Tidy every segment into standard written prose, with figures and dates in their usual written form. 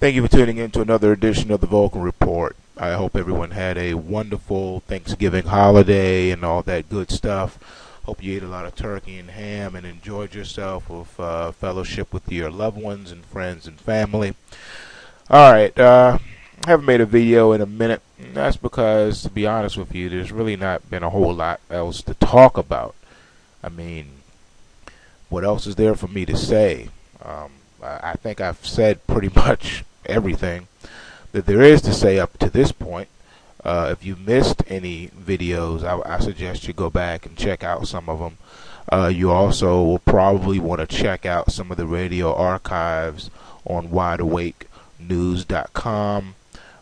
Thank you for tuning in to another edition of the Vulcan Report. I hope everyone had a wonderful Thanksgiving holiday and all that good stuff. Hope you ate a lot of turkey and ham and enjoyed yourself with fellowship with your loved ones and friends and family. Alright, I haven't made a video in a minute. That's because, to be honest with you, there's really not been a whole lot else to talk about. I mean, what else is there for me to say? I think I've said pretty much everything that there is to say up to this point. If you missed any videos, I suggest you go back and check out some of them. You also will probably want to check out some of the radio archives on wideawakenews.com.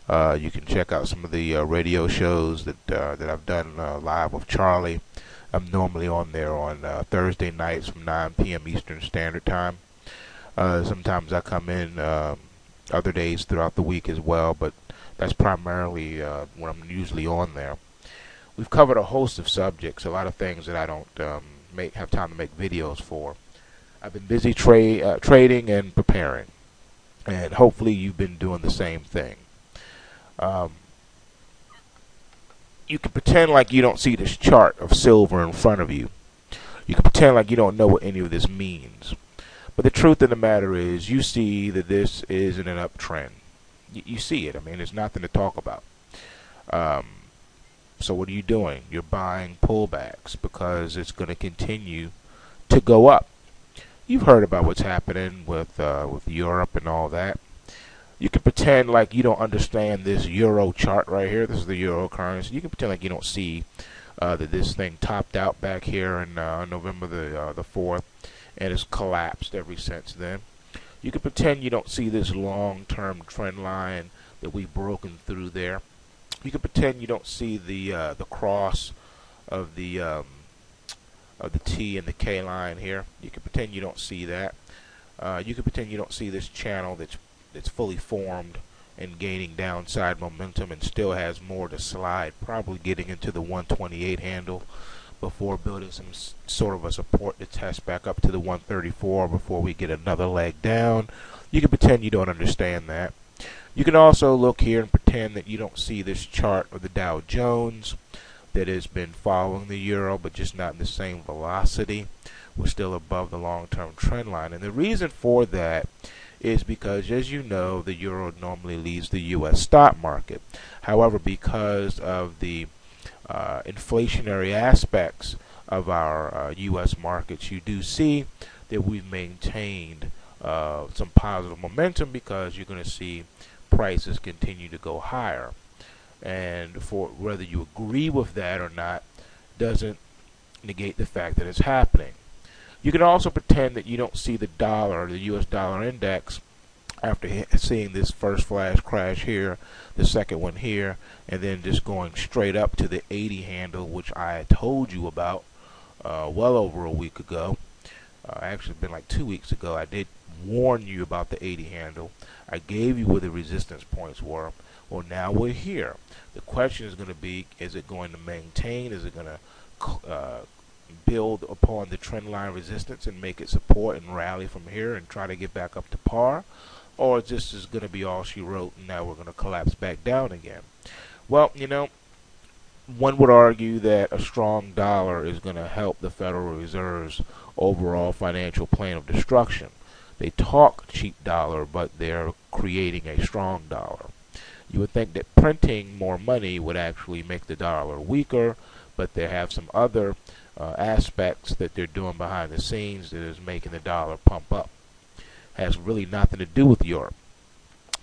You can check out some of the radio shows that I've done live with Charlie. I'm normally on there on Thursday nights from 9 p.m. Eastern Standard Time. Sometimes I come in other days throughout the week as well, but that's primarily when I'm usually on there. We've covered a host of subjects, a lot of things that I don't have time to make videos for. I've been busy trading and preparing, and hopefully you've been doing the same thing. You can pretend like you don't see this chart of silver in front of you. You can pretend like you don't know what any of this means. But the truth of the matter is, you see that this is in an uptrend. You see it. I mean, there's nothing to talk about. So what are you doing? You're buying pullbacks because it's going to continue to go up. You've heard about what's happening with Europe and all that. You can pretend like you don't understand this euro chart right here. This is the euro currency. You can pretend like you don't see that this thing topped out back here in November the 4th. And it's collapsed ever since then. You can pretend you don't see this long-term trend line that we've broken through there. You can pretend you don't see the cross of the T and the K line here. You can pretend you don't see that. You can pretend you don't see this channel that's fully formed and gaining downside momentum and still has more to slide, probably getting into the 128 handle before building some sort of a support to test back up to the 134 before we get another leg down. You can pretend you don't understand that. You can also look here and pretend that you don't see this chart of the Dow Jones that has been following the euro but just not in the same velocity. We're still above the long-term trend line, and the reason for that is because, as you know, the euro normally leads the U.S. stock market. However, because of the inflationary aspects of our U.S. markets, you do see that we've maintained some positive momentum because you're going to see prices continue to go higher. And for whether you agree with that or not doesn't negate the fact that it's happening. You can also pretend that you don't see the dollar, the U.S. dollar index, after seeing this first flash crash here, the second one here, and then just going straight up to the 80 handle, which I had told you about well over a week ago. Actually, it's been like 2 weeks ago. I did warn you about the 80 handle. I gave you where the resistance points were. Well, now we're here. The question is going to be, is it going to maintain? Is it going to build upon the trend line resistance and make it support and rally from here and try to get back up to par? Or this is going to be all she wrote and now we're going to collapse back down again? Well, you know, one would argue that a strong dollar is going to help the Federal Reserve's overall financial plan of destruction. They talk cheap dollar, but they're creating a strong dollar. You would think that printing more money would actually make the dollar weaker, but they have some other aspects that they're doing behind the scenes that is making the dollar pump up. Has really nothing to do with Europe,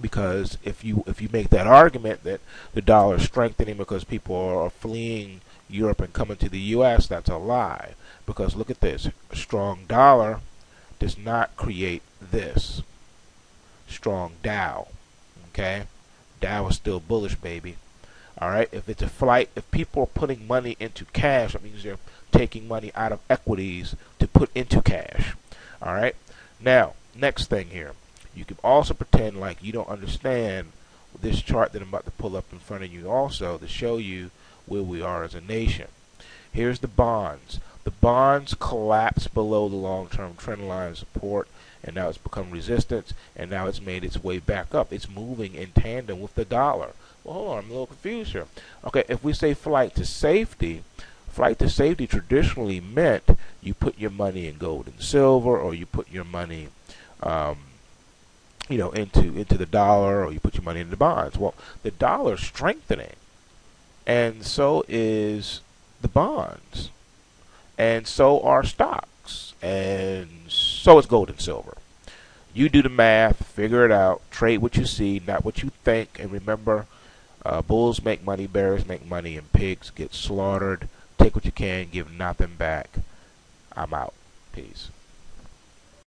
because if you make that argument that the dollar is strengthening because people are fleeing Europe and coming to the U.S., that's a lie. Because look at this, a strong dollar does not create this strong Dow. Okay, Dow is still bullish, baby. All right, if it's a flight, if people are putting money into cash, that means they're taking money out of equities to put into cash. All right, now. Next thing here, you can also pretend like you don't understand this chart that I'm about to pull up in front of you also to show you where we are as a nation. Here's the bonds. The bonds collapse below the long-term trend line support and now it's become resistance, and now it's made its way back up. It's moving in tandem with the dollar. Well, hold on, I'm a little confused here. Okay, if we say flight to safety traditionally meant you put your money in gold and silver, or you put your money into the dollar, or you put your money into bonds. Well, the dollar's strengthening, and so is the bonds, and so are stocks, and so is gold and silver. You do the math, figure it out, trade what you see, not what you think, and remember, bulls make money, bears make money, and pigs get slaughtered. Take what you can, give nothing back. I'm out. Peace.